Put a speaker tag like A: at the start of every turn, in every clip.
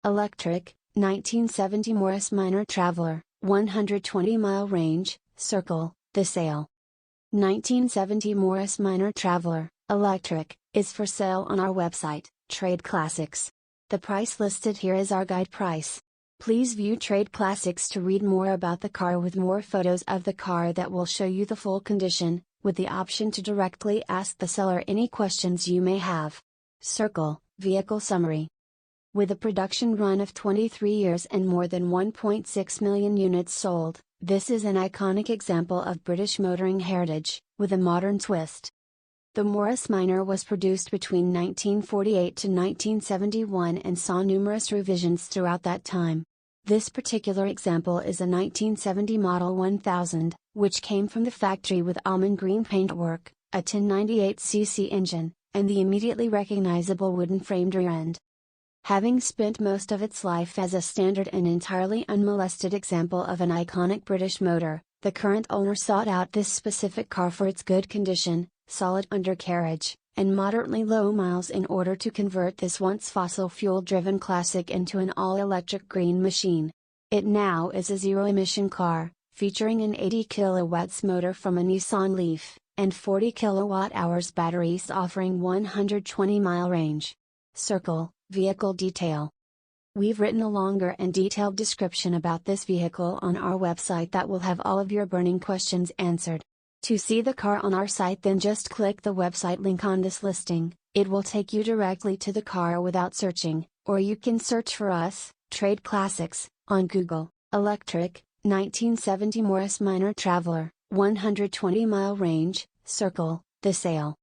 A: Electric, 1970 Morris Minor Traveler, 120-mile range, Circle, the sale. 1970 Morris Minor Traveler, electric, is for sale on our website, Trade Classics. The price listed here is our guide price. Please view Trade Classics to read more about the car with more photos of the car that will show you the full condition, with the option to directly ask the seller any questions you may have. Circle, Vehicle Summary. With a production run of 23 years and more than 1.6 million units sold, this is an iconic example of British motoring heritage, with a modern twist. The Morris Minor was produced between 1948 to 1971 and saw numerous revisions throughout that time. This particular example is a 1970 Model 1000, which came from the factory with almond green paintwork, a 1098cc engine, and the immediately recognizable wooden framed rear end. Having spent most of its life as a standard and entirely unmolested example of an iconic British motor, the current owner sought out this specific car for its good condition, solid undercarriage, and moderately low miles in order to convert this once fossil fuel-driven classic into an all-electric green machine. It now is a zero-emission car, featuring an 80 kW motor from a Nissan Leaf, and 40 kWh batteries offering 120-mile range. Circle, Vehicle Detail. We've written a longer and detailed description about this vehicle on our website that will have all of your burning questions answered. To see the car on our site, then just click the website link on this listing. It will take you directly to the car without searching, or you can search for us, Trade Classics, on Google. Electric, 1970 Morris Minor Traveler, 120-mile range, Circle, the sale.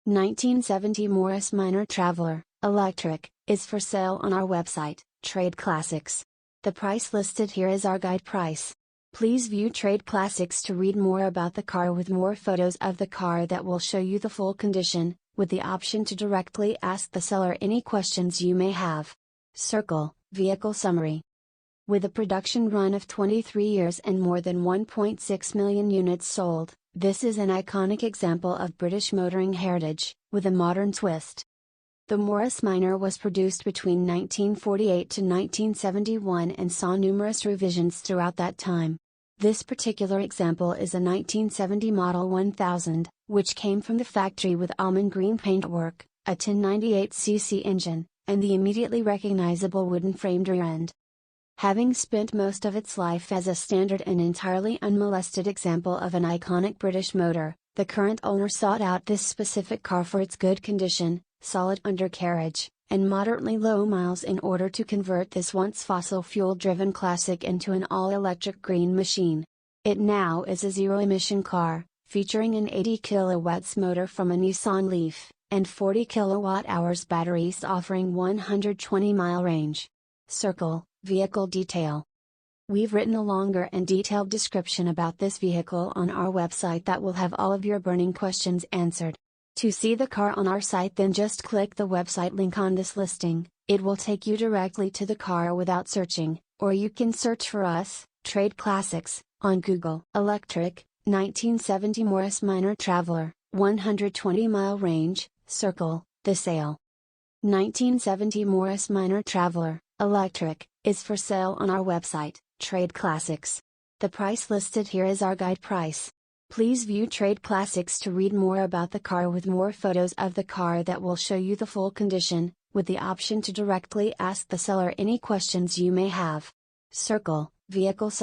A: 1970 Morris Minor Traveler, electric, is for sale on our website, Trade Classics. The price listed here is our guide price. Please view Trade Classics to read more about the car with more photos of the car that will show you the full condition, with the option to directly ask the seller any questions you may have. Circle, Vehicle Summary. With a production run of 23 years and more than 1.6 million units sold, this is an iconic example of British motoring heritage, with a modern twist. The Morris Minor was produced between 1948 to 1971 and saw numerous revisions throughout that time. This particular example is a 1970 Model 1000, which came from the factory with almond green paintwork, a 1098cc engine, and the immediately recognizable wooden framed rear end. Having spent most of its life as a standard and entirely unmolested example of an iconic British motor, the current owner sought out this specific car for its good condition, solid undercarriage, and moderately low miles in order to convert this once fossil fuel-driven classic into an all-electric green machine. It now is a zero-emission car, featuring an 80 kW motor from a Nissan Leaf, and 40 kWh batteries offering 120-mile range. Circle, Vehicle Detail. We've written a longer and detailed description about this vehicle on our website that will have all of your burning questions answered. To see the car on our site, then just click the website link on this listing. It will take you directly to the car without searching, or you can search for us, Trade Classics, on Google. Electric, 1970 Morris Minor Traveler, 120-mile range, Circle, the sale. 1970 Morris Minor Traveler, electric, is for sale on our website, Trade Classics. The price listed here is our guide price. Please view Trade Classics to read more about the car with more photos of the car that will show you the full condition, with the option to directly ask the seller any questions you may have. Circle, Vehicle Summary.